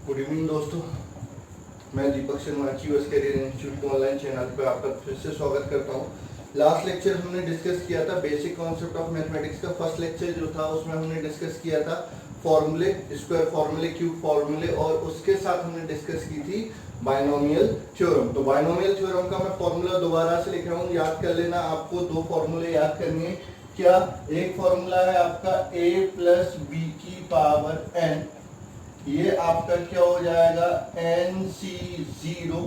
Good evening दोस्तों, मैं Deepak Sharma achievers career institute के ऑनलाइन चैनल पे आपका फिर से स्वागत करता हूँ। लास्ट लेक्चर हमने डिस्कस किया था बेसिक कॉन्सेप्ट ऑफ मैथमेटिक्स का। फर्स्ट लेक्चर जो था उसमें हमने डिस्कस किया था फॉर्मूले, स्क्वायर फॉर्मूले, क्यूब फॉर्मूले, और उसके साथ हमने डिस्कस की थी बाइनोमियल थ्योरम। तो बाइनोमियल थ्योरम का मैं फॉर्मूला दोबारा से लिख रहा हूँ, याद कर लेना। आपको दो फॉर्मूले याद करने हैं। क्या? एक फॉर्मूला है आपका a प्लस बी की पावर n, ये आपका क्या हो जाएगा nc0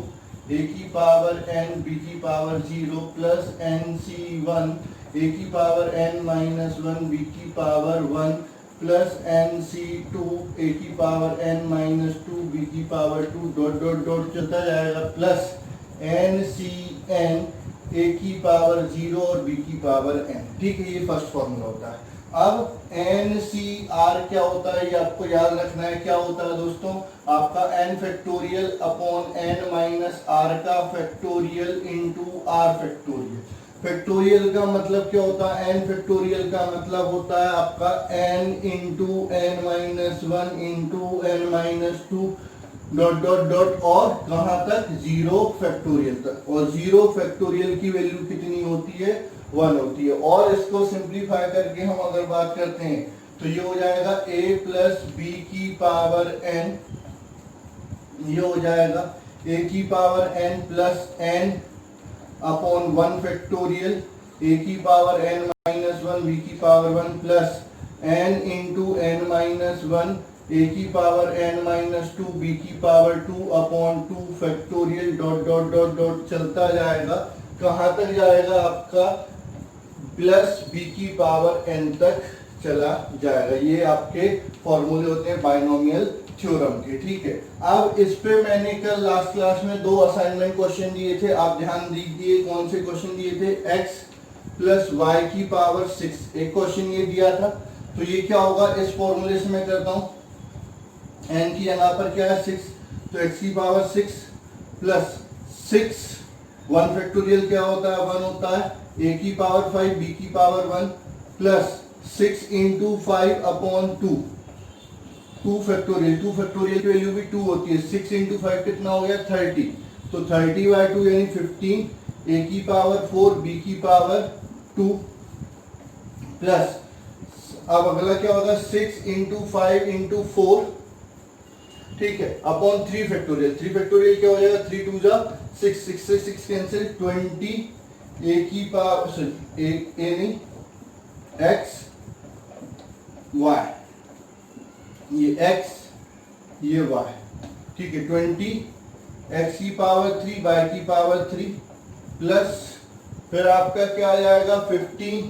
a की पावर n b की पावर 0 प्लस nc1 a की पावर n माइनस 1 b की पावर 1 प्लस nc2 a की पावर n माइनस 2 b की पावर 2 डॉट डॉट डॉट चलता जाएगा प्लस ncn a की पावर 0 और b की पावर n। ठीक है, ये फर्स्ट फॉर्मूला होता है। अब NCR क्या होता है ये आपको याद रखना है। क्या होता है दोस्तों? आपका n factorial upon n minus r का factorial into r factorial. Factorial का मतलब क्या होता है? n फैक्टोरियल का मतलब होता है आपका n into n minus 1 into n minus 2 dot dot dot और कहाँ तक? 0 फैक्टोरियल तक। और 0 फैक्टोरियल की वैल्यू कितनी होती है? 1 होती है। और इसको सिंप्लीफाई करके हम अगर बात करते हैं तो ये हो जाएगा a प्लस बी की पावर n, ये हो जाएगा a की power n plus n upon 1 factorial a की पावर n माइनस 1 b की power 1 plus n into n minus 1 a की पावर n माइनस 2 b की power 2 upon 2 factorial dot dot dot dot चलता जाएगा। कहाँ तक जाएगा? आपका प्लस b की पावर n तक चला जाएगा। ये आपके फॉर्मूले होते हैं बाइनोमियल थ्योरम के। ठीक है, अब इस पे मैंने कल लास्ट क्लास में दो असाइनमेंट क्वेश्चन दिए थे, आप ध्यान दीजिए। कौन से क्वेश्चन दिए थे? x प्लस वाई की पावर 6, एक क्वेश्चन ये दिया था। तो ये क्या होगा? इस फॉर्मूले से मैं करता हूँ, n की जगह पर क्या है? 6, तो x की पावर 6 प्लस 6, 1 फैक्टोरियल क्या होता है? 1 होता है। a की पावर 5 b की power 1 plus 6 into 5 upon 2, 2 factorial. 2 factorial की वैल्यू भी 2 होती है। 6 इंटू 5 कितना हो गया? 30। तो 30/2 यानी 15, a की पावर 4 b की पावर 2 प्लस, अब अगला क्या होगा? 6 इंटू 5 इंटू 4, ठीक है, अपॉन 3 फैक्टोरियल। 3 फैक्टोरियल क्या हो जाएगा? 3 2 जा 6, 6 से 6 कैंसिल, 20 a की पावर सॉरी a नहीं x y, ये x ये y, ठीक है। 20 x की पावर 3 y की पावर 3 प्लस फिर आपका क्या आ जाएगा? 15,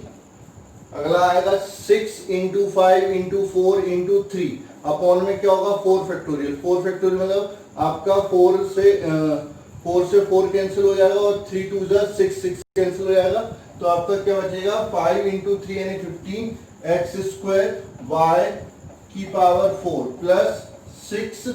अगला आएगा 6 इंटू 5 इंटू 4 इंटू 3 अपॉन में क्या होगा? 4 फैक्टोरियल। 4 फैक्टोरियल मतलब आपका 4 से 4 कैंसिल हो जाएगा और 3 2 जा 6, 6 कैंसिल हो जाएगा। तो आपका क्या बचेगा? 5 इंटू 3 यानी 15 एक्स स्क्वायर वाई की पावर 4 प्लस 6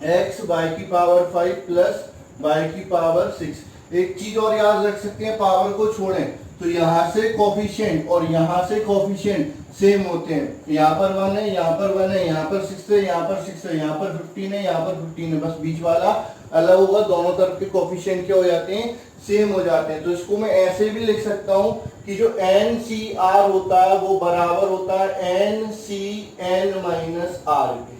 एक्स वाई की पावर 5 प्लस वाई की पावर 6। एक चीज और याद रख सकते हैं, पावर को छोड़ें तो यहाँ से कोफिशिएंट और यहाँ से कोफिशिएंट सेम होते हैं। यहाँ पर 1 है, यहाँ पर 1 है, यहाँ पर 6 है, यहाँ पर 6 है, यहाँ पर 15 है, यहाँ पर 15 है, बस बीच वाला अलग होगा। दोनों तरफ के कोफिशिएंट क्या हो जाते हैं? सेम हो जाते हैं। तो इसको मैं ऐसे भी लिख सकता हूँ कि जो NCR होता है वो बराबर होता है NCN माइनस R के।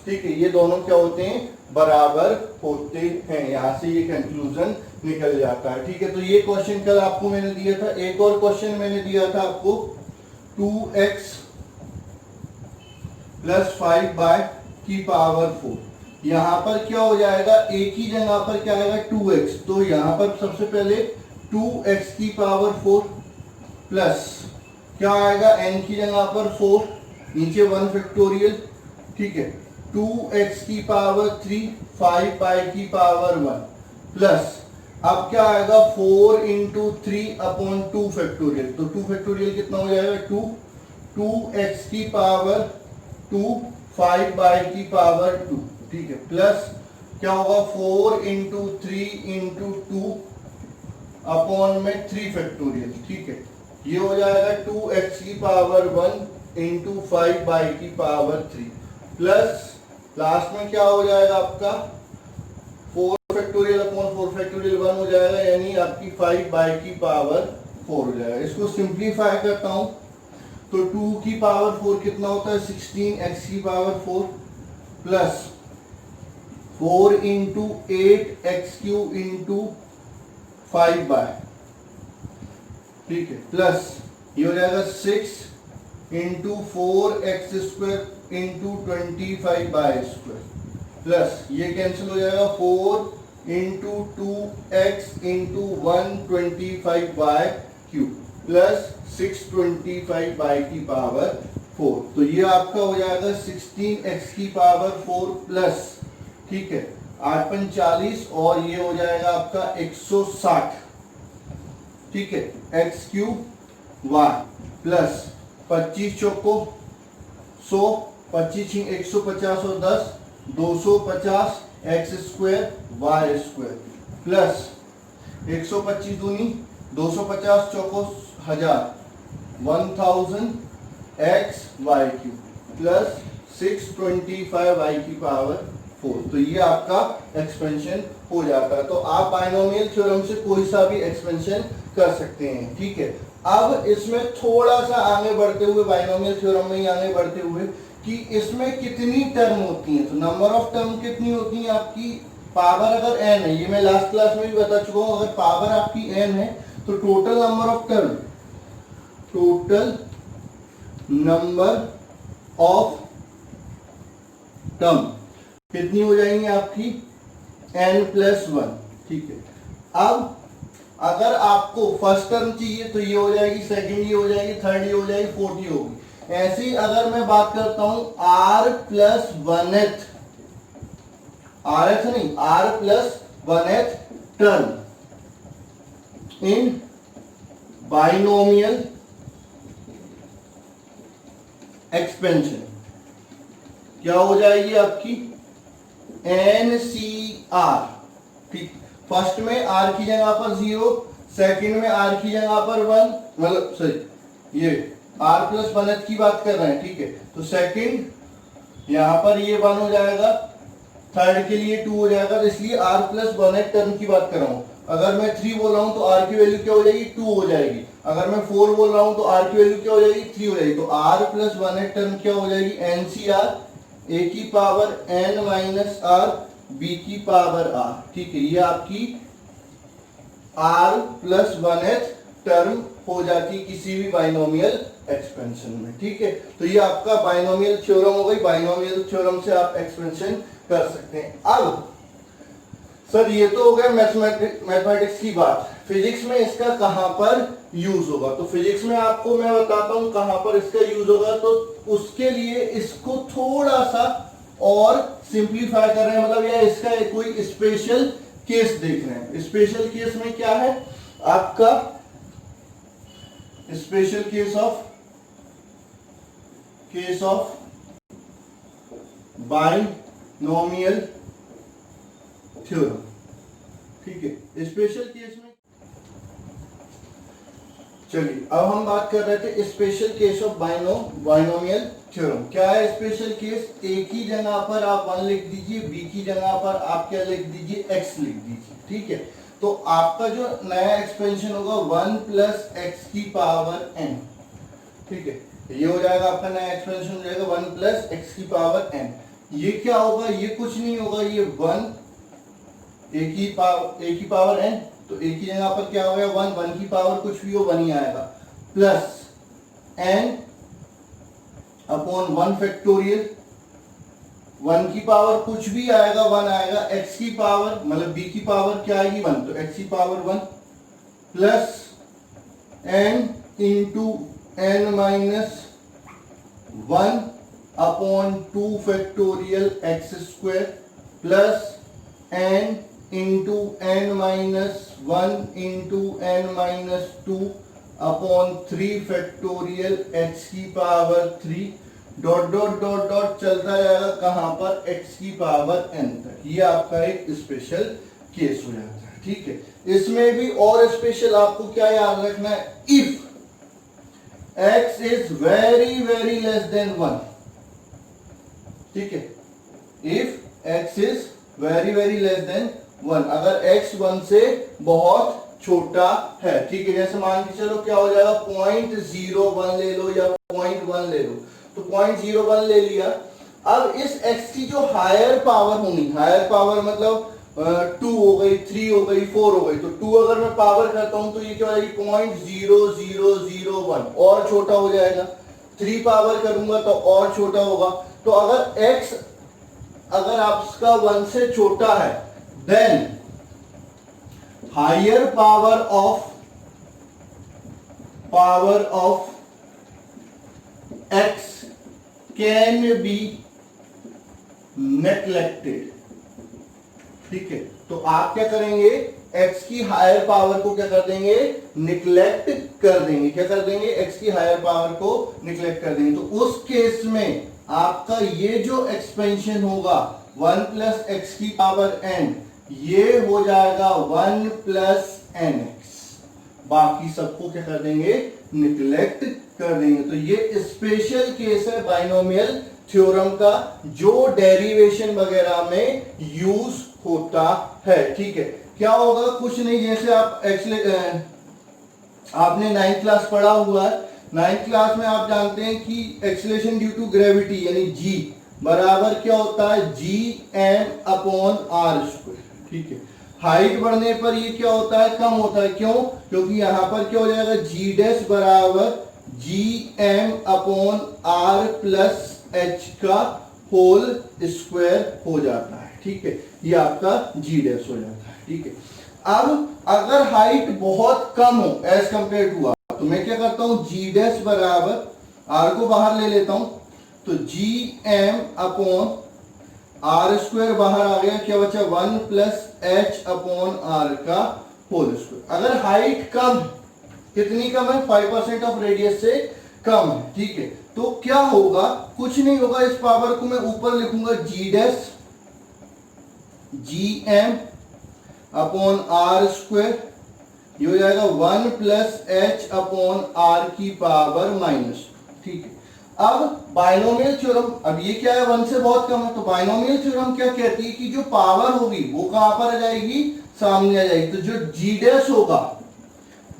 ठीक है, ये दोनों क्या होते हैं? बराबर होते हैं। यहाँ से ये कंक्लूजन निकल जाता है। ठीक है, तो ये क्वेश्चन कल आपको मैंने दिया था। एक और क्वेश्चन मैंने दिया था आपको 2x प्लस 5 बाय की पावर 4। यहाँ पर क्या हो जाएगा? a की जगह पर क्या आएगा? 2x। तो यहाँ पर सबसे पहले 2x की पावर 4 प्लस क्या आएगा? n की जगह पर 4, नीचे 1 फैक्टोरियल, ठीक है, 2x की पावर 3 5 बाय की पावर 1 प्लस, अब क्या आएगा? 4 इंटू 3 अपॉन 2 फैक्टोरियल। तो 2 फैक्टोरियल कितना हो जाएगा? 2, 2x की पावर 2 5 बाय की पावर 2, ठीक है, प्लस क्या होगा? 4 इंटू 3 इंटू 2 अपॉन में 3 फैक्टोरियल, ठीक है, ये हो जाएगा 2x की पावर 1 इंटू 5 बाई की पावर 3 प्लस लास्ट में क्या हो जाएगा आपका 4 फैक्टोरियल अपॉन 4 फैक्टोरियल 1 हो जाएगा, यानी आपकी 5 बाई की पावर 4 हो जाएगा। इसको सिंप्लीफाई करता हूं तो 2 की पावर 4 कितना होता है 16 x की power 4 plus 4 into 8 x cube into 5 y, ठीक है, प्लस ये हो जाएगा 6 into 4 x square into 25 y square, plus ये कैंसिल हो जाएगा 4 into 2x into 125 y cube plus 625 y की पावर 4। तो ये आपका हो जाएगा 16x की पावर 4 प्लस, ठीक है, 8 पंच 40 और ये हो जाएगा आपका 160, ठीक है, एक्स क्यूब वाई प्लस 25 चौको 100, 25 150 और 10 250 x square y square plus 125 दूनी 250 चौको 1000 1000 x y cube plus 625 y की पावर 4। तो ये आपका एक्सपेंशन हो जाता है। तो आप बाइनोमियल थ्योरम से कोई सा भी एक्सपेंशन कर सकते हैं, ठीक है। अब इसमें थोड़ा सा आगे बढ़ते हुए, बाइनोमियल थ्योरम में ही आगे बढ़ते हुए, कि इसमें कितनी टर्म होती हैं। तो नंबर ऑफ टर्म कितनी होती है आपकी, पावर अगर n है, ये मैं लास्ट क्लास में भी बता चुका हूं, अगर पावर आपकी n है तो total number of term, total number of term कितनी हो जाएंगी आपकी n+1, ठीक है। अब अगर आपको फर्स्ट टर्म चाहिए तो ये हो जाएगी, सेकंड ये हो जाएगी, थर्ड ये हो जाएगी, फोर्थ ये होगी। ऐसे ही अगर मैं बात करता हूं r+1th, rth नहीं, r+1th term in binomial expansion, क्या हो जाएगी आपकी NCR, ठीक। फर्स्ट में r की जगह पर 0, सेकंड में r की जगह पर 1, मतलब सॉरी ये r+1th की बात कर रहे हैं, ठीक है। तो सेकंड यहां पर ये 1 हो जाएगा, थर्ड के लिए 2 हो जाएगा, तो इसलिए r+1th टर्म की बात कर रहा हूं। अगर मैं 3 बोल रहा हूं तो r की वैल्यू क्या हो जाएगी 2 हो जाएगी। अगर मैं 4 बोल रहा हूं तो r की वैल्यू क्या हो जाएगी 3 हो जाएगी। तो r+1th टर्म क्या हो जाएगी NCR, a की power n minus r, b की पावर r, ठीक है। ये आपकी r+1th टर्म हो जाती किसी भी बाइनोमियल एक्सपेंशन में, ठीक है। तो ये आपका बाइनोमियल थ्योरम हो गई। बाइनोमियल थ्योरम से आप एक्सपेंशन कर सकते हैं। अब सर ये तो हो गया मैथमेटिक्स की बात, फिजिक्स में इसका कहां पर यूज होगा। तो फिजिक्स में आपको मैं बताता हूं कहां पर इसका यूज होगा। तो उसके लिए इसको थोड़ा सा और सिंप्लीफाई कर रहे हैं, मतलब या इसका कोई स्पेशल केस देख रहे हैं। स्पेशल केस में क्या है आपका, special case of binomial theorem, ठीक है। स्पेशल केस में चलिए अब हम बात कर रहे थे special case of binomial theorem. क्या है स्पेशल केस, ए की जगह पर आप 1 लिख दीजिए, बी की जगह पर आप क्या लिख दीजिए x लिख दीजिए, ठीक है। तो आपका जो नया एक्सपेंशन होगा 1 प्लस एक्स की पावर n, ठीक है। ये हो जाएगा आपका नया एक्सपेंशन हो जाएगा 1 प्लस एक्स की पावर n। ये क्या होगा, ये कुछ नहीं होगा, ये 1 a की पावर n, तो a की जगह पर क्या हो गया 1, 1 की पावर कुछ भी हो 1 ही आएगा, प्लस n अपॉन 1 फैक्टोरियल, 1 की पावर कुछ भी आएगा 1 आएगा, x की पावर मतलब b की पावर क्या आएगी 1, तो x की power 1 plus n into n minus 1 upon 2 factorial x square plus n into n minus 1 into n minus 2 upon 3 factorial x की power 3 dot dot dot dot चलता जाएगा कहां पर x की पावर n तक। ये आपका एक स्पेशल केस हो जाता है, ठीक है। इसमें भी और स्पेशल आपको क्या याद रखना है, if x is very very less than 1, ठीक है। If x is very very less than 1, अगर x 1 से बहुत छोटा है, ठीक है। जैसे मान के चलो क्या हो जाएगा, 0.01 ले लो या 0.1 ले लो, तो 0.01 ले लिया। अब इस x की जो हायर पावर होगी, हायर पावर मतलब 2 हो गई, 3 हो गई, 4 हो गई, तो 2 अगर मैं पावर करता हूं तो ये क्या हो जाएगी 0.0001 और छोटा हो जाएगा। 3 पावर करूंगा तो और छोटा होगा। तो अगर x अगर आपका 1 से छोटा है, then higher power of x can be neglected, ठीक है। तो आप क्या करेंगे, x की हायर पावर को क्या कर देंगे, निग्लेक्ट कर देंगे। क्या कर देंगे, x की हायर पावर को निग्लेक्ट कर देंगे। तो उस केस में आपका ये जो एक्सपेंशन होगा 1 प्लस एक्स की पावर n, ये हो जाएगा 1 प्लस nx, बाकी सबको क्या कर देंगे, निग्लेक्ट कर देंगे। तो ये स्पेशल केस है बाइनोमियल थ्योरम का, जो डेरिवेशन वगैरह में यूज होता है, ठीक है। क्या होगा, कुछ नहीं, जैसे आप आपने 9th क्लास पढ़ा हुआ है। 9th क्लास में आप जानते हैं कि एक्सीलरेशन ड्यू टू ग्रेविटी यानी g बराबर क्या होता है, gm/r², ठीक है। हाइट बढ़ने पर ये क्या होता है, कम होता है। क्यों, क्योंकि यहां पर क्या हो जाएगा, g डैश बराबर gm/r प्लस h का होल स्क्वायर हो जाता है, ठीक है। ये आपका g डैश हो जाता है, ठीक है। अब अगर हाइट बहुत कम हो एज कंपेयर टू r, तो मैं क्या करता हूं, g डैश बराबर r को बाहर ले लेता हूं, तो gm/r² बाहर आ गया, क्या बचा 1 प्लस h/r का होल स्क्वायर। अगर हाइट कम, कितनी कम है, 5% ऑफ रेडियस से कम है, ठीक है। तो क्या होगा, कुछ नहीं होगा, इस पावर को मैं ऊपर लिखूंगा g डैश gm/r², ये हो जाएगा 1 प्लस h/r की पावर माइनस, ठीक है। अब बाइनोमियल थ्योरम, अब ये क्या है, 1 से बहुत कम है, तो बाइनोमियल थ्योरम क्या कहती है कि जो पावर होगी वो कहां पर आ जाएगी, सामने आ जाएगी। तो जो g डैश होगा,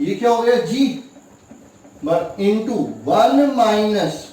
ये क्या हो गया, g इंटू 1 माइनस,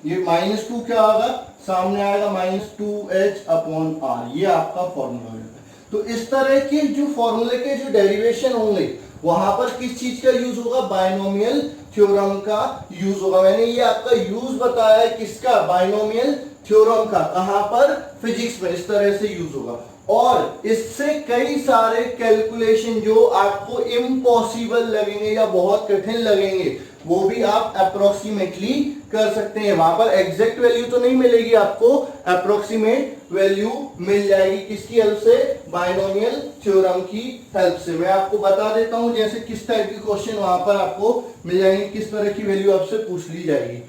ये -2 क्या होगा, सामने आएगा -2h/r, ये आपका फॉर्मूला है। तो इस तरह के जो फॉर्मूले के जो डेरिवेशन होंगे, वहां पर किस चीज का यूज होगा, बाइनोमियल थ्योरम का यूज होगा। मैंने ये आपका यूज बताया है किसका, बाइनोमियल थ्योरम का, कहां पर, फिजिक्स में, इस तरह से यूज होगा। और इससे कई सारे कैलकुलेशन जो आपको इम्पॉसिबल लगेंगे या बहुत कठिन लगेंगे, वो भी आप अप्रोक्सीमेटली कर सकते हैं। वहां पर एग्जैक्ट वैल्यू तो नहीं मिलेगी आपको, अप्रोक्सीमेट वैल्यू मिल जाएगी, किसकी हेल्प से, बाइनोमियल थ्योरम की हेल्प से। मैं आपको बता देता हूं जैसे किस टाइप की क्वेश्चन वहां पर आपको मिल जाएंगे, किस तरह की वैल्यू आपसे पूछ ली जाएगी।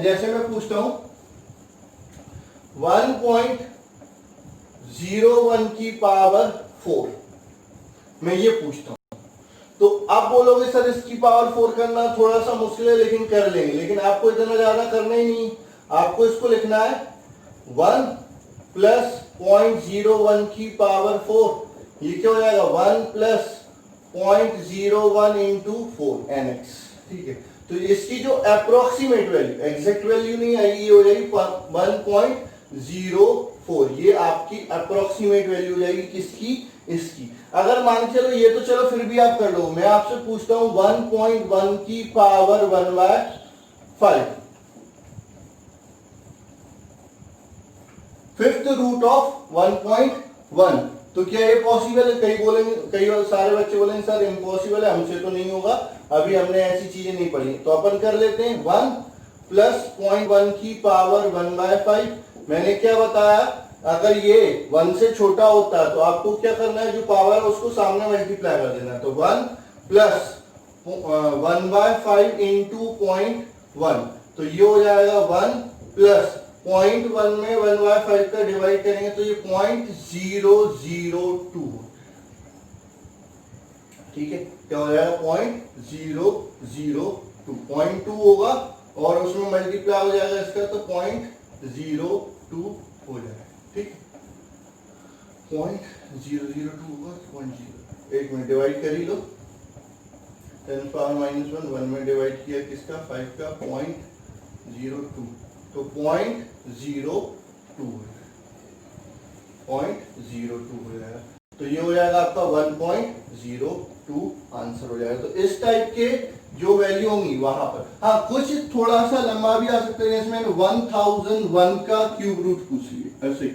जैसे मैं पूछता हूं 1.01 की पावर 4, मैं ये पूछता हूं, तो आप बोलोगे सर इसकी पावर 4 करना थोड़ा सा मुश्किल है, लेकिन कर लेंगे। लेकिन आपको इतना ज्यादा करना ही नहीं, आपको इसको लिखना है 1 प्लस 0.01 की पावर 4, ये क्या हो जाएगा 1 प्लस 0.01 इंटू 4 nx, ठीक है। तो इसकी जो अप्रोक्सीमेट वैल्यू, एग्जैक्ट वैल्यू नहीं आएगी, ये हो जाएगी 1.04, ये आपकी अप्रोक्सीमेट वैल्यू हो जाएगी, किसकी, इसकी। अगर मान चलो ये तो चलो फिर भी आप कर लो, मैं आपसे पूछता हूं 1.1 की पावर 1/5, फिफ्थ रूट ऑफ 1.1, तो क्या ये पॉसिबल है? कई बोलेंगे, कई सारे बच्चे बोलेंगे सर इम्पॉसिबल है, हमसे तो नहीं होगा, अभी हमने ऐसी चीजें नहीं पढ़ी। तो अपन कर लेते हैं 1 प्लस 0.1 की पावर 1/5। मैंने क्या बताया, अगर ये 1 से छोटा होता है तो आपको क्या करना है, जो पावर है उसको सामने मल्टीप्लाई कर देना है। तो 1 प्लस 1/5 इंटू 0.1, तो ये हो जाएगा 1 प्लस 0.1 में 1/5 का डिवाइड करेंगे तो ये 0.002, ठीक है। क्या हो जाएगा 0.002, 0.2 होगा और उसमें मल्टीप्लाई हो जाएगा इसका, तो 0.02 हो जाएगा, ठीक, 0.002 होगा 0.0, 1 में डिवाइड कर ही लो, 10 पावर -1, 1 में डिवाइड किया किसका 5 का 0.02, तो 0.02 हो जाएगा, तो ये हो जाएगा आपका 1.02 आंसर हो जाएगा। तो इस टाइप के जो वैल्यू होंगी वहां पर, हाँ कुछ थोड़ा सा लंबा भी आ सकता है, इसमें 1001 का क्यूब रूट पूछ लिए, ऐसे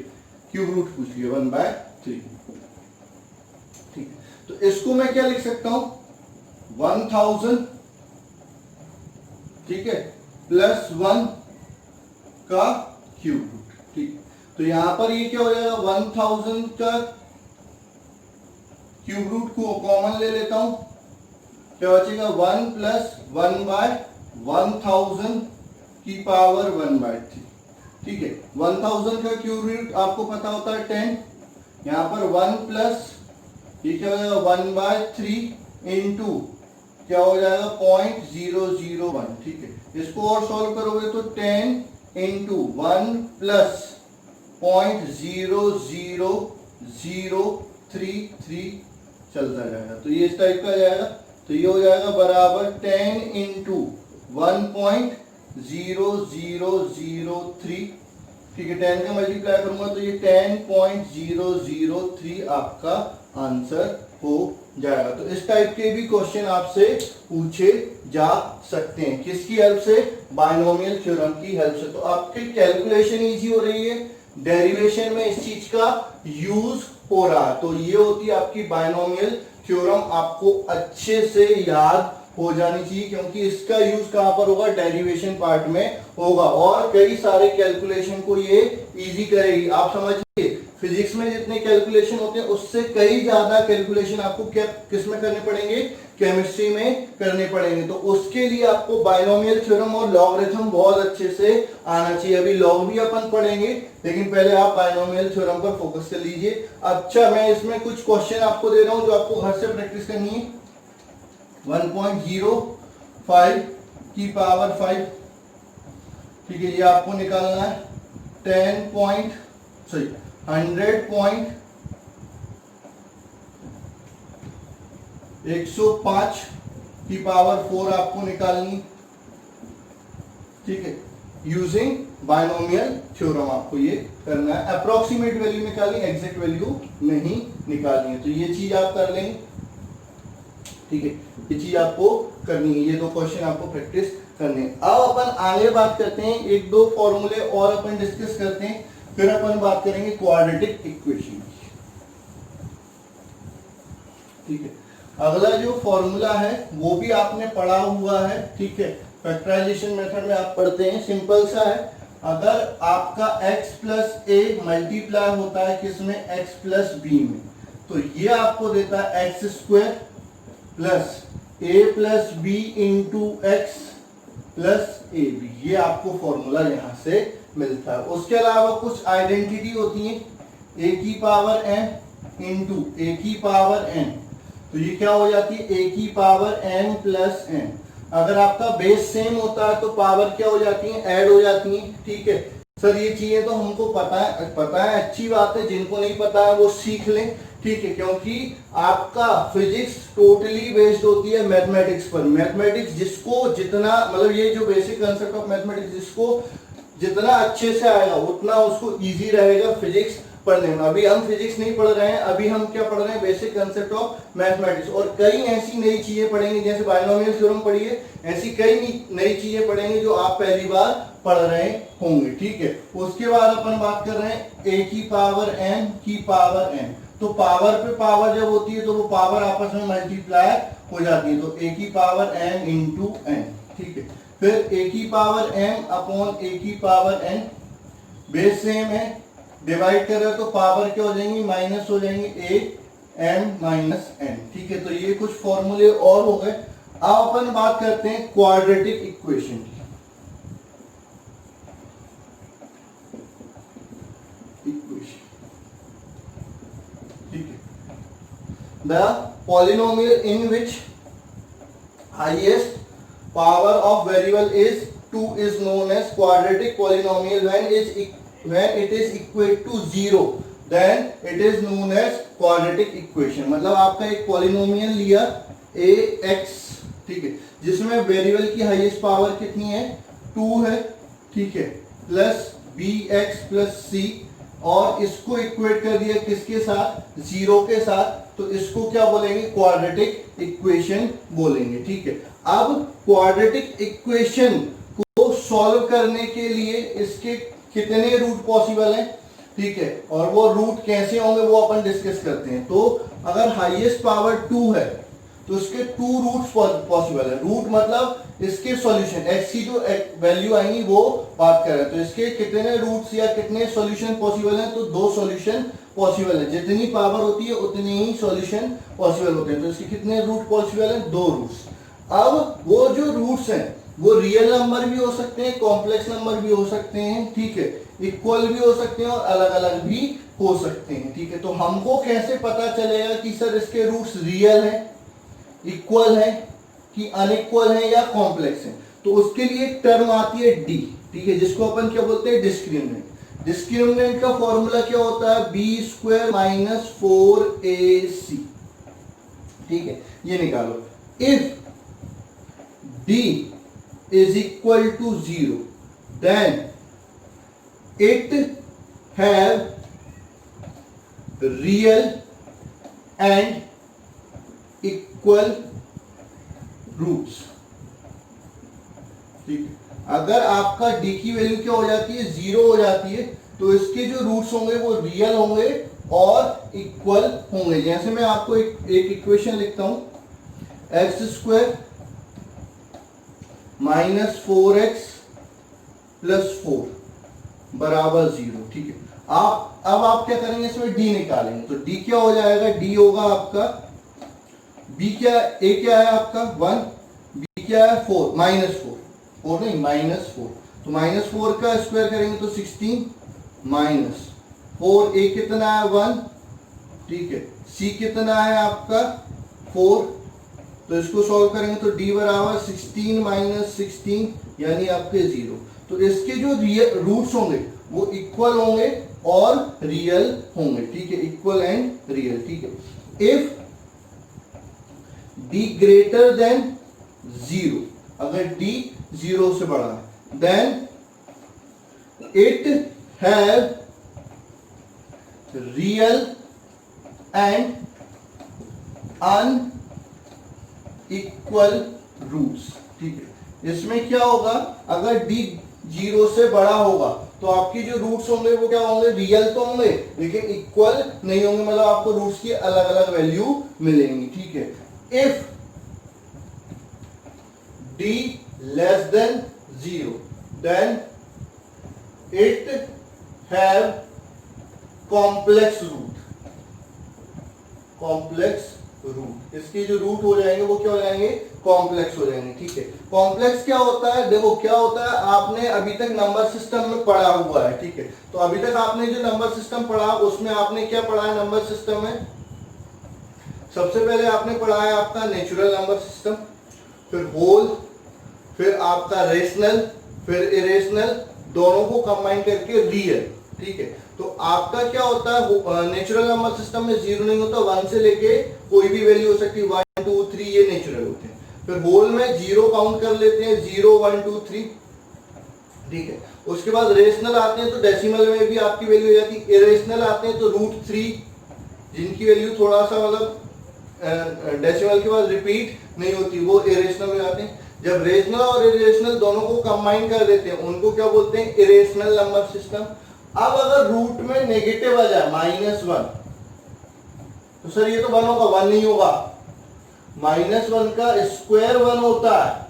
क्यूब रूट पूछ लिए 1/3, ठीक है। तो इसको मैं क्या लिख सकता हूं 1000, ठीक है, +1 का क्यूब रूट, ठीक। तो यहां पर ये क्या हो जाएगा 1000 का क्यूब रूट को कॉमन ले लेता हूं, क्या बचेगा 1 + 1/1000 की पावर 1/3, ठीक है। 1000 का क्यूब रूट आपको पता होता है 10, यहां पर 1 प्लस ये क्या हो जाएगा 1/3 इंटू क्या हो जाएगा 0.001, ठीक है। इसको और सॉल्व करोगे तो 10 इंटू 1 प्लस 0.00033 चलता जाएगा, तो ये इस टाइप का जाएगा, तो ये हो जाएगा बराबर 10 इंटू 1.0003, ठीक है। 10 का मल्टीप्लाई करूंगा तो ये 10.003 आपका आंसर हो जाएगा। तो इस टाइप के भी क्वेश्चन आपसे पूछे जा सकते हैं, किसकी हेल्प से, बायनोमियल थ्योरम की हेल्प से। तो आपकी कैलकुलेशन इजी हो रही है, डेरिवेशन में इस चीज का यूज हो रहा है, तो ये होती है आपकी बायनोमियल थ्योरम, आपको अच्छे से याद हो जानी चाहिए, क्योंकि इसका यूज कहां पर होगा, डेरिवेशन पार्ट में होगा, और कई सारे कैलकुलेशन को ये इजी करेगी। आप समझिए फिजिक्स में जितने कैलकुलेशन होते हैं उससे कई ज्यादा कैलकुलेशन आपको क्या किसमें करने पड़ेंगे, केमिस्ट्री में करने पड़ेंगे। तो उसके लिए आपको बायनोमियल थ्योरम और लॉगरिथम बहुत अच्छे से आना चाहिए। अभी लॉग भी अपन पढ़ेंगे, लेकिन पहले आप बायनोमियल थ्योरम पर फोकस कर लीजिए। अच्छा, मैं इसमें कुछ क्वेश्चन आपको दे रहा हूं जो आपको घर से प्रैक्टिस करनी है। 1.05 की पावर 5, ठीक है, ये आपको निकालना है। 100.105 की पावर 4 आपको निकालनी, ठीक है, यूजिंग बायनोमियल थ्योरम आपको ये करना है। अप्रोक्सीमेट वैल्यू निकालनी, एग्जैक्ट वैल्यू नहीं निकालनी है, तो ये चीज आप कर लेंगे, ठीक है, ये चीज आपको करनी है। ये दो क्वेश्चन आपको प्रैक्टिस करने हैं। अब अपन आगे बात करते हैं, एक दो फॉर्मूले और अपन डिस्कस करते हैं, फिर अपन बात करेंगे क्वाड्रेटिक इक्वेशन की, ठीक है। अगला जो फॉर्मूला है वो भी आपने पढ़ा हुआ है, ठीक है, फैक्टराइजेशन मेथड में आप पढ़ते हैं, सिंपल सा है। अगर आपका x + a मल्टीप्लाई होता है किसमें, x + b में, तो ये आपको देता है x² + a + b into x + ab, ये आपको फॉर्मूला यहां से मिलता है। उसके अलावा कुछ आइडेंटिटी होती है, a की पावर n इंटू a की पावर n, तो ये क्या हो जाती है, a की पावर n + n। अगर आपका बेस सेम होता है तो पावर क्या हो जाती है, ऐड हो जाती है, ठीक है। सर ये चीजें तो हमको पता है, अच्छी बात है, जिनको नहीं पता है वो सीख लें, ठीक है, क्योंकि आपका फिजिक्स टोटली बेस्ड होती है मैथमेटिक्स पर। मैथमेटिक्स जिसको जितना, मतलब ये जो बेसिक कंसेप्ट ऑफ मैथमेटिक्स जिसको जितना अच्छे से आएगा उतना उसको इजी रहेगा फिजिक्स पढ़ने में। अभी हम फिजिक्स नहीं पढ़ रहे हैं, अभी हम क्या पढ़ रहे हैं, बेसिक कंसेप्ट ऑफ मैथमेटिक्स, और कई ऐसी नई चीजें पढ़ेंगे, जैसे बायनोमियल थ्योरम पढ़िए, ऐसी कई नई चीजें पढ़ेंगे जो आप पहली बार पढ़ रहे होंगे, ठीक है। उसके बाद अपन बात कर रहे हैं a की पावर n की पावर n, तो पावर पे पावर जब होती है तो वो पावर आपस में मल्टीप्लाई हो जाती है, तो a की पावर n इंटू n, ठीक है। फिर a की पावर m अपॉन a की पावर n, बेस सेम है, डिवाइड कर रहे हो तो पावर क्या हो जाएंगी, माइनस हो जाएंगे, a m माइनस n, ठीक है। तो ये कुछ फॉर्मूले और हो गए। अब अपन बात करते हैं क्वाड्रेटिक इक्वेशन की। The polynomial in which highest power of variable is 2 is known as quadratic polynomial when its when it is equal to 0 then it is known as quadratic equation। मतलब आपका एक पॉलिनोमियल लिया ax, ठीक है, जिसमें variable की highest power कितनी है 2 है, ठीक है, प्लस bx प्लस c, और इसको इक्वेट कर दिया किसके साथ 0 के साथ, तो इसको क्या बोलेंगे क्वाड्रेटिक इक्वेशन बोलेंगे, ठीक है। अब क्वाड्रेटिक इक्वेशन को सॉल्व करने के लिए इसके कितने रूट पॉसिबल हैं, ठीक है, और वो रूट कैसे होंगे वो अपन डिस्कस करते हैं। तो अगर हाईएस्ट पावर 2 है तो इसके 2 रूट्स पॉसिबल है। रूट मतलब इसके सॉल्यूशन, x की जो वैल्यू आएंगी वो बात कर रहे हैं। तो इसके कितने रूट्स या कितने सॉल्यूशन पॉसिबल हैं, तो 2 सॉल्यूशन पॉसिबल है। जितनी पावर होती है उतने ही सॉल्यूशन पॉसिबल होते हैं। तो इसके कितने रूट पॉसिबल हैं, 2 रूट्स। अब वो जो रूट्स हैं वो रियल नंबर भी हो सकते हैं, कॉम्प्लेक्स नंबर भी हो सकते हैं, ठीक है, इक्वल भी हो सकते हैं और अलग अलग भी हो सकते हैं, ठीक है। तो हमको कैसे पता चलेगा कि सर इसके रूट्स रियल हैं, इक्वल है कि अनइक्वल है या कॉम्प्लेक्स है? तो उसके लिए एक टर्म आती है डी, ठीक है, जिसको अपन क्या बोलते हैं डिस्क्रिमिनेंट। डिस्क्रिमिनेंट का फॉर्मूला क्या होता है, बी स्क्वायर माइनस 4ac, ठीक है, ये निकालो। If d is equal to 0 then it have real and equal roots, ठीक है। अगर आपका d की वैल्यू क्या हो जाती है 0 हो जाती है तो इसके जो रूट्स होंगे वो रियल होंगे और इक्वल होंगे। जैसे मैं आपको एक इक्वेशन लिखता हूं, x square minus 4x plus 4 बराबर 0, ठीक है। अब आप क्या करेंगे, इसमें d निकालेंगे। तो d क्या हो जाएगा, d होगा आपका b क्या, a क्या है आपका 1, b क्या है 4, माइनस 4 नहीं माइनस 4, तो माइनस 4 का स्क्वायर करेंगे तो 16 माइनस 4, a कितना है 1, ठीक है, c कितना है आपका 4, तो इसको सॉल्व करेंगे तो d बराबर 16 माइनस 16 यानी आपके 0। तो इसके जो रियल रूट्स होंगे वो इक्वल होंगे और रियल होंगे, ठीक है, इक्वल एंड रियल, ठीक है। इफ d ग्रेटर देन 0, अगर d 0 से बड़ा है, then it have real and unequal roots, ठीक है। इसमें क्या होगा, अगर d 0 से बड़ा होगा तो आपके जो रूट्स होंगे वो क्या होंगे, रियल तो होंगे लेकिन इक्वल नहीं होंगे, मतलब आपको रूट्स की अलग अलग वैल्यू मिलेंगी, ठीक है। If d less than 0 then it have complex root, complex root, इसके जो रूट हो जाएंगे वो क्या हो जाएंगे, कॉम्प्लेक्स हो जाएंगे, ठीक है। कॉम्प्लेक्स क्या होता है, देखो क्या होता है, आपने अभी तक नंबर सिस्टम में पढ़ा हुआ है, ठीक है। तो अभी तक आपने जो नंबर सिस्टम पढ़ा उसमें आपने क्या पढ़ा है, नंबर सिस्टम में सबसे पहले आपने पढ़ा है आपका नेचुरल नंबर सिस्टम, फिर होल, फिर आपका रेशनल, फिर इरेशनल, दोनों को कंबाइन करके रियल, ठीक है। तो आपका क्या होता है, नेचुरल नंबर सिस्टम में 0 नहीं होता, 1 से लेके कोई भी वैल्यू हो सकती है, 1 2 3 ये नेचुरल होते हैं। फिर होल में 0 काउंट कर लेते हैं, 0 1 2 3, ठीक है। उसके बाद रेशनल आते हैं तो डेसिमल में भी आपकी वैल्यू हो जाती है। इरेशनल आते हैं तो √3 जिनकी वैल्यू थोड़ा सा मतलब डेसिमल के बाद रिपीट नहीं होती, वो इरेशनल में आते हैं। जब रेशनल और इरेशनल दोनों को कंबाइन कर देते हैं उनको क्या बोलते हैं, इरेशनल नंबर सिस्टम। अब अगर रूट में नेगेटिव आ जाए -1, तो सर ये तो 1 होगा, 1 नहीं होगा, -1 का स्क्वायर 1 होता है,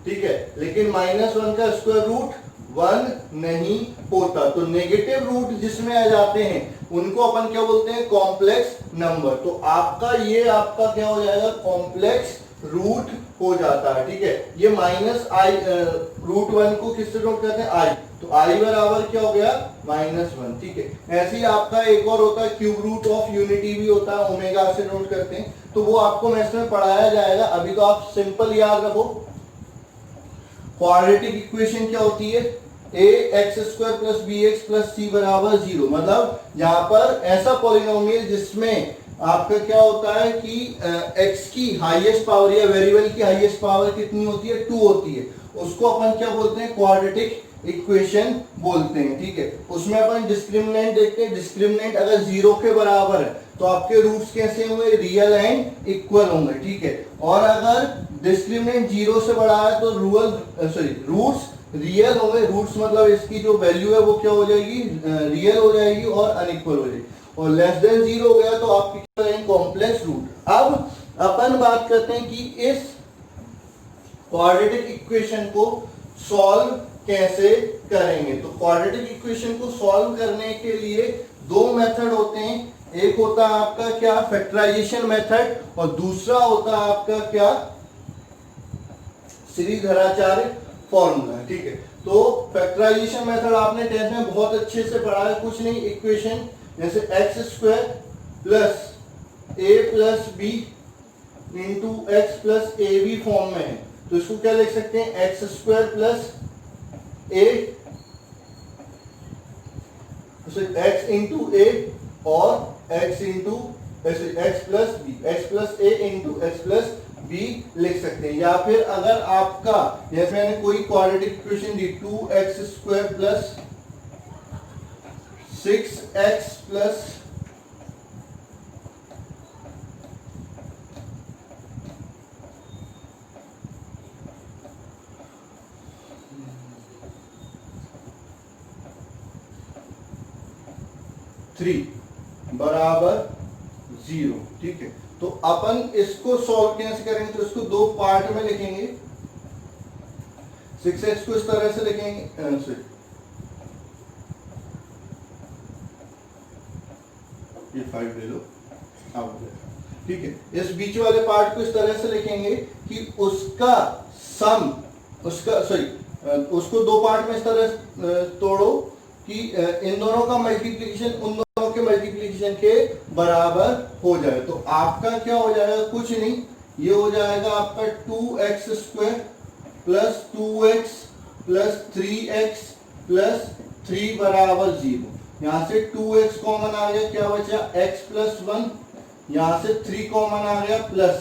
ठीक है, लेकिन -1 का स्क्वायर रूट 1 नहीं होता। तो नेगेटिव रूट जिसमें आ जाते हैं उनको अपन क्या बोलते हैं, कॉम्प्लेक्स नंबर। तो आपका ये आपका क्या हो जाएगा, कॉम्प्लेक्स रूट हो जाता है, ठीक है। ये -√1 को किससे नोट करते हैं, i, तो i बराबर क्या हो गया, -1, ठीक है। ऐसे ही आपका एक और होता है क्यूब रूट ऑफ यूनिटी भी होता है, ओमेगा से नोट करते हैं, तो वो आपको मैथ्स में पढ़ाया जाएगा। अभी तो आप सिंपल याद रखो, क्वाड्रेटिक इक्वेशन क्या होती है, A X square plus B X plus C बराबर 0। मतलब यहाँ पर ऐसा पॉलिनोमियल जिसमें आपका क्या होता है कि एक्स की हाईएस्ट पावर या वेरिएबल की हाईएस्ट पावर कितनी होती है, 2 होती है, उसको अपन क्या बोलते हैं, क्वाड्रेटिक इक्वेशन बोलते हैं। ठीक है, उसमें अपन डिस्क्रिमिनेंट देखते हैं। डिस्क्रिमिनेंट अगर 0 के बराबर है तो आपके रूट्स कैसे होंगे, रियल एंड इक्वल होंगे। ठीक है, और अगर डिस्क्रिमिनेंट 0 से बड़ा है तो रूट्स रियल होंगे। रूट्स मतलब इसकी जो वैल्यू है वो क्या हो जाएगी, रियल हो जाएगी और अनइक्वल हो जाएगी। और लेस देन 0 हो गया तो आपकी क्या रहेंगे, कॉम्प्लेक्स रूट। अब अपन बात करते हैं कि इस क्वाड्रेटिक इक्वेशन को सॉल्व कैसे करेंगे। तो क्वाड्रेटिक इक्वेशन को सॉल्व करने के लिए दो मेथड होते हैं। एक होता है आपका क्या, फैक्टराइजेशन मेथड, और दूसरा होता है आपका क्या, श्रीधराचार्य फॉर्मूला। ठीक है, तो फैक्टराइजेशन मेथड आपने 10th में बहुत अच्छे से पढ़ा है। कुछ नहीं, इक्वेशन जैसे X square plus A plus B into X plus A B form में है, तो इसको क्या लिख सकते हैं, X square plus A, X into A और X into X plus B, X plus A into X plus B लिख सकते हैं। या फिर अगर आपका जैसे मैंने कोई क्वाड्रेटिक इक्वेशन दी, 2x square plus 6x plus 3 बराबर 0। ठीक है, तो अपन इसको सॉल्व कैसे करेंगे, तो इसको दो पार्ट में लिखेंगे। 6x को इस तरह से लिखेंगे, ये 5 ले लो, ठीक है। इस बीच वाले पार्ट को इस तरह से लिखेंगे कि उसका सम, उसको दो पार्ट में इस तरह तोड़ो कि इन दोनों का मल्टीप्लिकेशन उन दोनों के मल्टीप्लिकेशन के बराबर हो जाए। तो आपका क्या हो जाएगा, कुछ नहीं, ये हो जाएगा आपका 2x square plus 2x plus 3x plus 3 बराबर 0। यहां से 2x कॉमन आ गया, क्या बचा x प्लस 1, यहां से 3 कॉमन आ गया प्लस,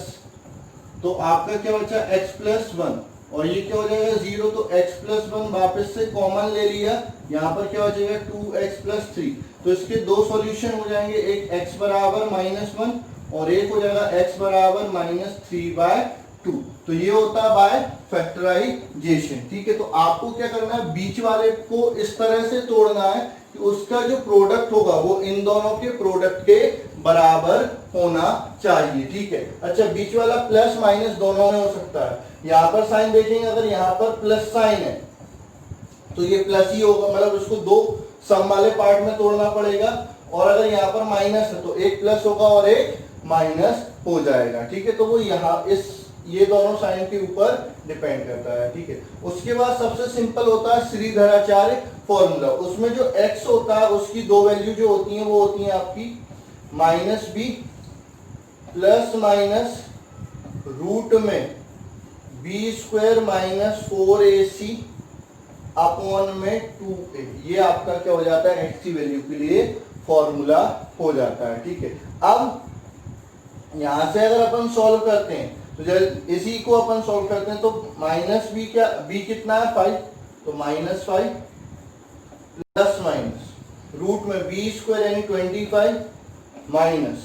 तो आपका क्या बचा x प्लस 1, और ये क्या हो जाएगा 0, तो x प्लस 1 वापस से कॉमन ले लिया, यहाँ पर क्या बचेगा 2x प्लस 3। तो इसके दो सॉल्यूशन हो जाएंगे, एक x बराबर -1 और एक हो जाएगा x बराबर -3/2। तो ये होता है बाय फैक्टराइजेशन। ठीक है, तो आपको क्या करना है, बीच वाले को इस तरह से तोड़ना है कि उसका जो प्रोडक्ट होगा वो इन दोनों के प्रोडक्ट के बराबर होना चाहिए। ठीक है, अच्छा, बीच वाला प्लस माइनस दोनों में हो सकता है। यहाँ पर साइन देखेंगे, अगर यहाँ पर प्लस साइन है तो ये प्लस ही होगा, मतलब उसको दो सम वाले पार्ट में तोड़ना पड़ेगा। और अगर यहाँ पर माइनस है तो एक प्लस होगा और एक माइनस हो जाएगा। ठीक है, तो वो यहाँ ये दोनों साइन के ऊपर डिपेंड करता है। ठीक है, उसके बाद सबसे सिंपल होता है श्रीधराचार्य फॉर्मूला। उसमें जो x होता है उसकी दो वैल्यू जो होती हैं वो होती हैं आपकी -b प्लस माइनस रूट में b square minus 4ac upon में 2a। ये आपका क्या हो जाता है, x की वैल्यू के लिए फॉर्मूला हो जाता है। ठीक है, अब यहां से अगर अपन सॉल्व करते हैं तो जब इसी को अपन सॉल्व करते हैं तो -b क्या, b कितना है 5, तो -5 प्लस माइनस रूट में b स्क्वायर यानी 25 माइनस,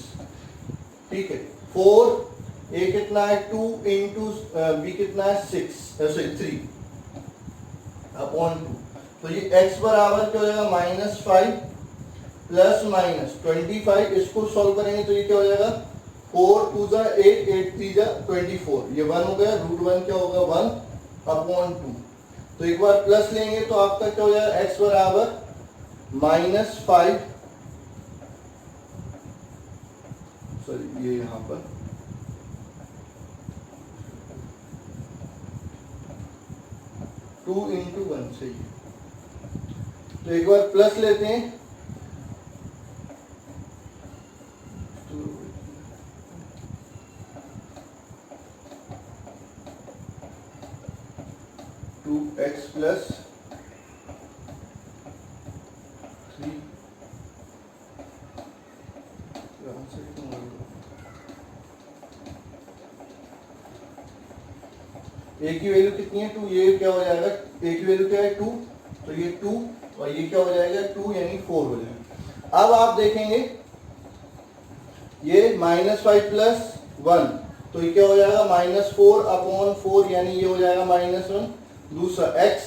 ठीक है, 4, a कितना है 2 इंटू b कितना है 3 अपॉन 2। तो ये x बराबर क्या हो जाएगा -5 प्लस माइनस 25, इसको सॉल्व करेंगे तो ये क्या हो जाएगा 4 2 जा 8, 8 3 जा 24, ये 1 हो गया, रूट 1 क्या होगा 1 अपॉन 2। तो एक बार प्लस लेंगे तो आपका क्या हो जाएगा x बराबर -5, सॉरी ये यहाँ पर 2 इंटू 1 सही है। तो एक बार प्लस लेते हैं, एक्स प्लस 3 ए की वैल्यू कितनी है 2, ये क्या हो जाएगा ए की वैल्यू क्या है 2, तो ये 2 और ये क्या हो जाएगा 2 यानी 4 हो जाएगा। अब आप देखेंगे ये -5 प्लस 1 तो ये क्या हो जाएगा -4/4 यानी ये हो जाएगा -1। दूसरा x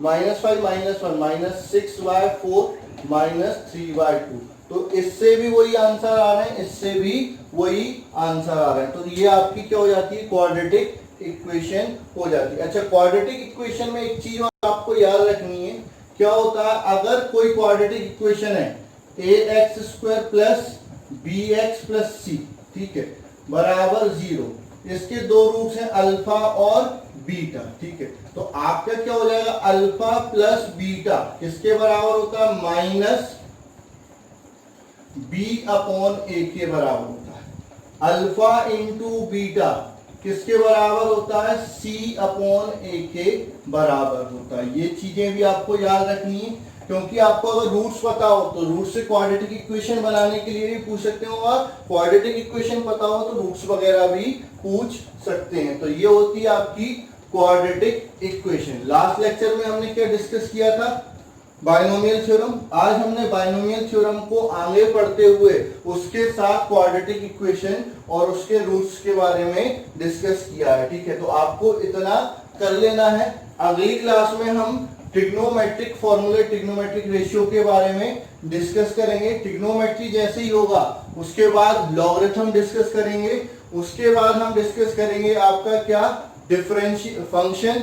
-5 -1 -6/4 -3/2 तो इससे भी वही आंसर आ रहे हैं, इससे भी वही आंसर आ रहे हैं। तो ये आपकी क्या हो जाती है क्वाड्रेटिक इक्वेशन हो जाती है। अच्छा, क्वाड्रेटिक इक्वेशन में एक चीज आपको याद रखनी है, क्या होता है अगर कोई क्वाड्रेटिक इक्वेशन है ax² plus bx plus c, ठीक है, बराबर 0, इसके दो रूट्स हैं अल्फा और बीटा, ठीक है, तो आपका क्या हो जाएगा अल्फा प्लस बीटा किसके बराबर होता है -b/a के बराबर होता है। अल्फा इंटू बीटा किसके बराबर होता है c/a के बराबर होता है। ये चीजें भी आपको याद रखनी है, क्योंकि आपको अगर रूट्स पता हो तो रूट से क्वाड्रेटिक इक्वेशन बनाने के लिए भी पूछ सकते हो, और क्वाड्रेटिक इक्वेशन पता हो तो रूट्स वगैरह भी पूछ सकते हैं। तो ये होती है आपकी क्वाड्रेटिक इक्वेशन। लास्ट लेक्चर में हमने क्या डिस्कस किया था, बायनोमियल थ्योरम। आज हमने बायनोमियल थ्योरम को आगे पढ़ते हुए उसके साथ क्वाड्रेटिक इक्वेशन और उसके रूट्स के बारे में डिस्कस किया है, ठीक है। तो आपको इतना कर लेना है। अगली क्लास में हम ट्रिग्नोमेट्रिक फॉर्मूले, ट्रिग्नोमेट्रिक रेशियो के बारे में डिस्कस करेंगे। ट्रिग्नोमेट्री जैसे ही होगा उसके बाद लॉगरिथम डिस्कस करेंगे, उसके बाद हम डिस्कस करेंगे आपका क्या फंक्शन,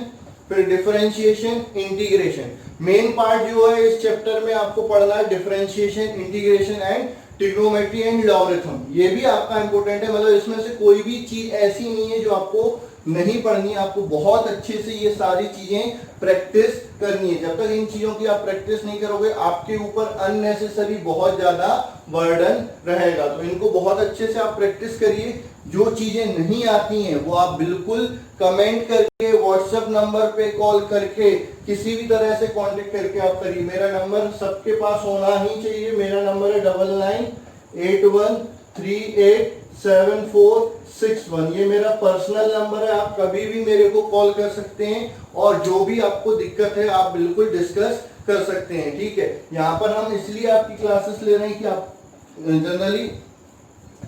फिर डिफरेंशिएशन, इंटीग्रेशन। मेन पार्ट जो है इस चैप्टर में आपको पढ़ना है differentiation, integration and trigonometry and logarithm. ये भी आपका इंपॉर्टेंट है, मतलब इसमें से कोई भी चीज ऐसी नहीं है जो आपको नहीं पढ़नी है। आपको बहुत अच्छे से ये सारी चीजें प्रैक्टिस करनी है। जब तक इन चीजों की आप प्रैक्टिस नहीं करोगे आपके ऊपर अननेसेसरी बहुत ज्यादा बर्डन रहेगा। तो इनको बहुत अच्छे से आप प्रैक्टिस करिए। जो चीजें नहीं आती हैं वो आप बिल्कुल कमेंट करके, व्हाट्सएप नंबर पे कॉल करके, किसी भी तरह से कांटेक्ट करके आप करिए। मेरा नंबर सबके पास होना ही चाहिए। मेरा नंबर है 9981387461। ये मेरा पर्सनल नंबर है, आप कभी भी मेरे को कॉल कर सकते हैं और जो भी आपको दिक्कत है आप बिल्कुल डिस्कस कर सकते हैं, ठीक है। यहाँ पर हम इसलिए आपकी क्लासेस ले रहे हैं कि आप जनरली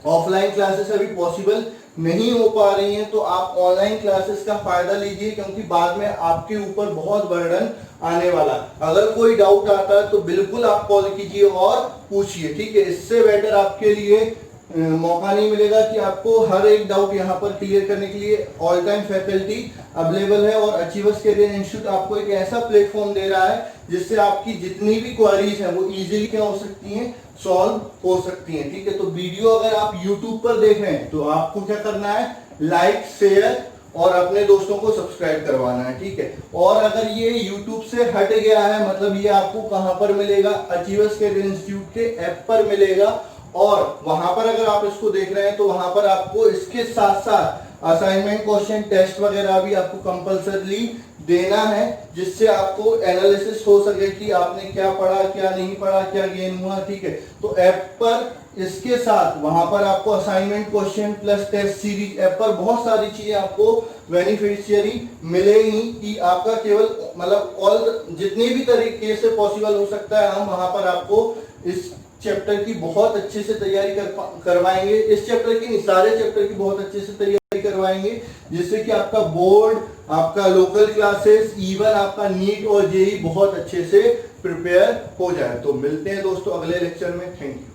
ऑफलाइन क्लासेस अभी पॉसिबल नहीं हो पा रही हैं, तो आप ऑनलाइन क्लासेस का फायदा लीजिए, क्योंकि बाद में आपके ऊपर बहुत बर्डन आने वाला। अगर कोई डाउट आता है तो बिल्कुल आप कॉल कीजिए और पूछिए, ठीक है। इससे बेटर आपके लिए मौका नहीं मिलेगा कि आपको हर एक डाउट यहाँ पर क्लियर करने के लिए ऑल टाइम फैकल्टी अवेलेबल है। और अचीवर्स करियर इंस्टीट्यूट आपको एक ऐसा प्लेटफॉर्म दे रहा है जिससे आपकी जितनी भी क्वेरीज हैं वो इजीली क्या हो सकती हैं, सॉल्व हो सकती हैं, ठीक है। तो वीडियो अगर आप यूट्यूब पर देख रहे हैं तो आपको क्या करना है, लाइक, शेयर और अपने दोस्तों को सब्सक्राइब करवाना है, ठीक है। और अगर ये यूट्यूब से हट गया है, मतलब ये आपको कहां पर मिलेगा, अचीवर्स करियर इंस्टीट्यूट के ऐप पर मिलेगा। और वहां पर अगर आप इसको देख रहे हैं तो वहां पर आपको इसके साथ साथ असाइनमेंट, क्वेश्चन, टेस्ट वगैरह भी आपको कंपल्सरली देना है, जिससे आपको एनालिसिस हो सके कि आपने क्या पढ़ा, क्या नहीं पढ़ा, क्या गेन हुआ, ठीक है। तो ऐप पर इसके साथ वहां पर आपको assignment, question plus test series, app पर बहुत सारी चीजें आपको बेनिफिशियरी मिलेगी कि आपका केवल मतलब ऑल जितने भी तरीके से पॉसिबल हो सकता है हम वहां पर आपको इस चैप्टर की बहुत अच्छे से तैयारी करवाएंगे। इस चैप्टर की, सारे चैप्टर की बहुत अच्छे से तैयारी करवाएंगे, जिससे कि आपका बोर्ड, आपका लोकल क्लासेस, इवन आपका नीट और जेईई बहुत अच्छे से प्रिपेयर हो जाए। तो मिलते हैं दोस्तों अगले लेक्चर में। Thank you.